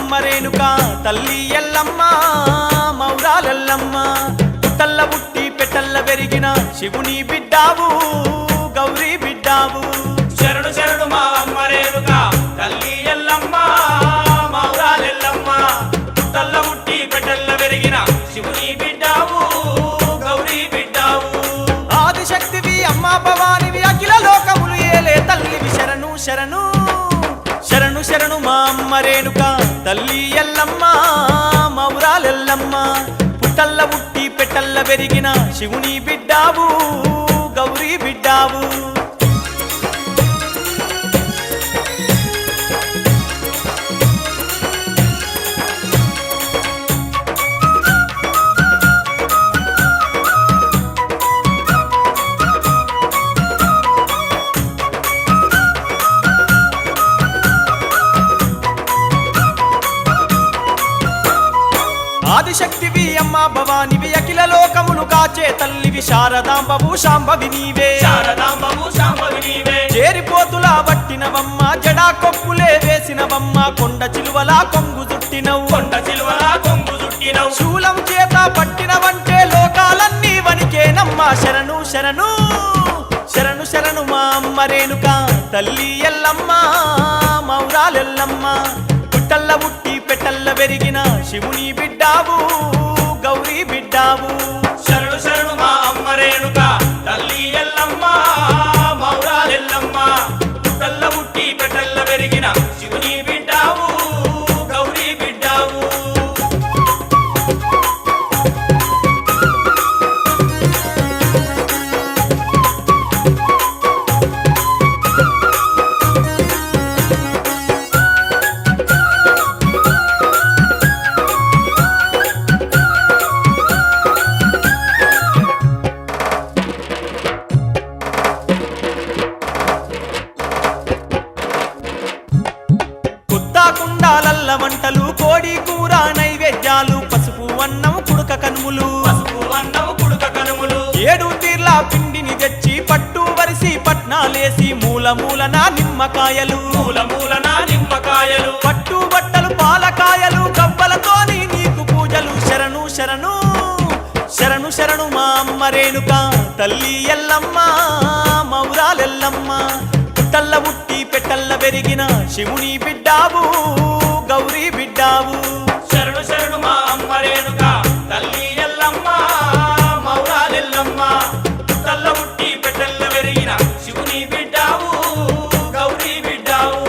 అమ్మ రేణుక తల్లి ఎల్లమ్మ మౌరాలెల్లమ్మ పుట్టల్ల పుట్టి పెట్టల్ల పెరిగిన శివుని బిడ్డావు గౌరీ బిడ్డావు శరణు శరణు మా అమ్మ రేణుక తల్లి ఎల్లమ్మ మౌరాలెల్లమ్మ పుట్టల్ల పుట్టి పెట్టల్ల పెరిగిన శివుని బిడ్డావు గౌరీ బిడ్డావు ఆదిశక్తివి అమ్మ భవానివి అఖిల లోకములు ఏలే తల్లివి శరణు శరణు శరణు శరణు మా అమ్మ రేణుక తల్లి ఎల్లమ్మ మౌరాలెల్లమ్మ పుట్టల్ల పుట్టి పెట్టల్ల పెరిగిన శివుని బిడ్డావు గౌరీ బిడ్డావు ఆదిశక్తివి అమ్మ భవానివి అఖిల లోకమును కాచే తల్లివి శారదాంబవు శాంభవి నీవే శారదాంబవు శాంభవి నీవే చేరిపోతులా పట్టినవమ్మ జడా కొప్పులే వేసినవమ్మ కొండ చిలువలా కొంగు చుట్టినవు కొండ చిలువలా కొంగు చుట్టినవు శూలం చేత పట్టినవంటే లోకాలన్నీ వనికేనమ్మ శరణు శరణు శరణు శరణు మా అమ్మ రేణుక తల్లి ఎల్లమ్మ మౌరాలెల్లమ్మ పుట్టల్ల పుట్టి పెట్టల్ల పెరిగిన శివుని బిడ్డావు గౌరీ బిడ్డావు శరణు శరణు మా అమ్మ రేణుక తల్లి ఎల్లమ్మ మౌరాలెల్లమ్మ పుట్టల్ల పుట్టి పెట్టల్ల పెరిగిన శివుని బిడ్డావు గౌరీ బిడ్డావు కుండాలల్ల వంటలు కోడి కూర నైవేద్యాలు పసుపు అన్నం కుడుక కనుములు పసుపు అన్నం కుడుక కనుములు 7 తీర్ల పిండిని తెచ్చి పట్టు వరిసి పట్నాలేసి మూల మూలన నిమ్మకాయలు మూల మూలన నిమ్మకాయలు పట్టు బట్టలు పాలకాయలు కవ్వలతోని నీకు పూజలు శరణు శరణు శరణు శరణు మా అమ్మ రేణుక తల్లి ఎల్లమ్మ మౌరాలెల్లమ్మ పుట్టల్ల పుట్టి పెట్టల్ల పెరిగిన శివుని బిడ్డావు గౌరీ బిడ్డావు శరణు శరణు మా అమ్మ రేణుక తల్లి ఎల్లమ్మ మౌరాలెల్లమ్మ పుట్టల్ల పుట్టి పెట్టల్ల పెరిగిన శివుని బిడ్డావు గౌరీ బిడ్డావు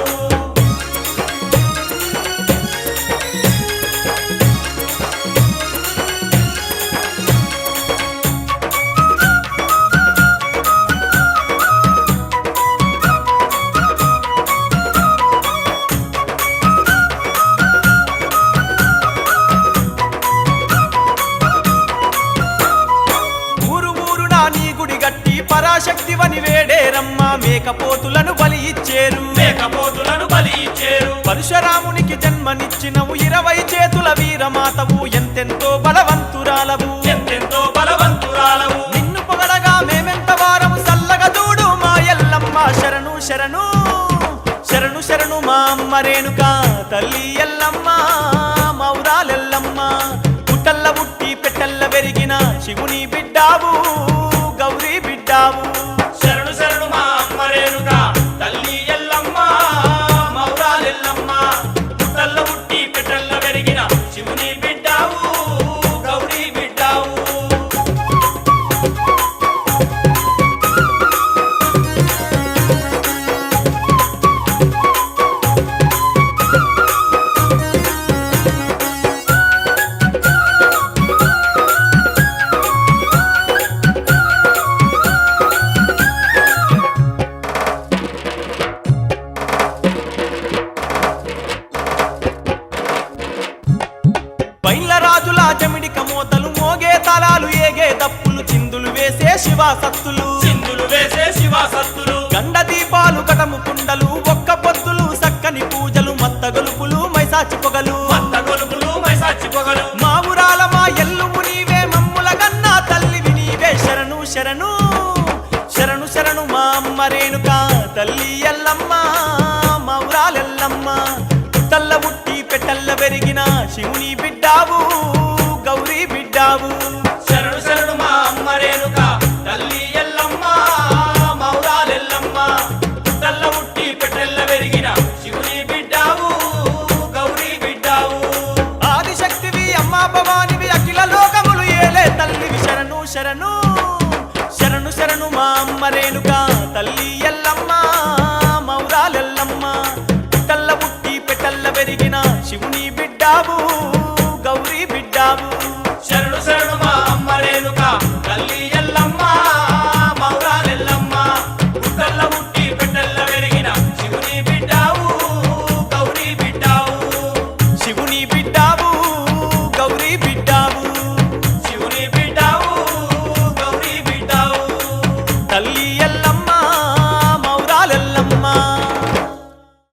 పరాశక్తివని వేడేరమ్మ మేకపోతులను బలి ఇచ్చేరు మేకపోతులను బలి ఇచ్చేరు పరశురామునికి జన్మనిచ్చినవు 20 చేతుల వీరమాతవు ఎంతెంతో బలవంతురాలవు ఎంతెంతో బలవంతురాలవు నిన్ను పొగడగా మేమెంత వారము సల్లగా చూడు మా ఎల్లమ్మ శరణు శరణు శరణు శరణు మా అమ్మ రేణుక తల్లి ఎల్లమ్మ మౌరాలెల్లమ్మ పుట్టల్ల పుట్టి పెట్టల్ల పెరిగిన శివుని బిడ్డావు గౌరీ బిడ్డావు శరణు శరణు మా అమ్మ రేణుక తల్లి ఎల్లమ్మ మౌరాలెల్లమ్మ పుట్టల్ల పుట్టి పెట్టల్ల పెరిగిన శివుని బిడ్డావు గౌరీ బిడ్డావు రాజుల జమిడిక మోతలు మోగే తలాలు ఏగే దప్పులు చిందులు వేసే శివాసత్తులు చిందులు వేసే శివాసత్తులు గండ దీపాలు కటము కుండలు ఒక్క పొద్దులు సక్కని పూజలు మత్త గొలుపులు మైసాచి పొగలు మత్త గొలుపులు మైసాచి పొగలు మా ఊరాల మా ఎల్లుము నీవే మమ్ముల గన్నా తల్లివి నీవే శరణు శరణు శరణు శరణు మా అమ్మ రేణుక తల్లి ఎల్లమ్మ మా ఊరాలెల్లమ్మ తల్ల బుట్టి పెట్టల్ల పెరిగిన శివుని బిడ్డావు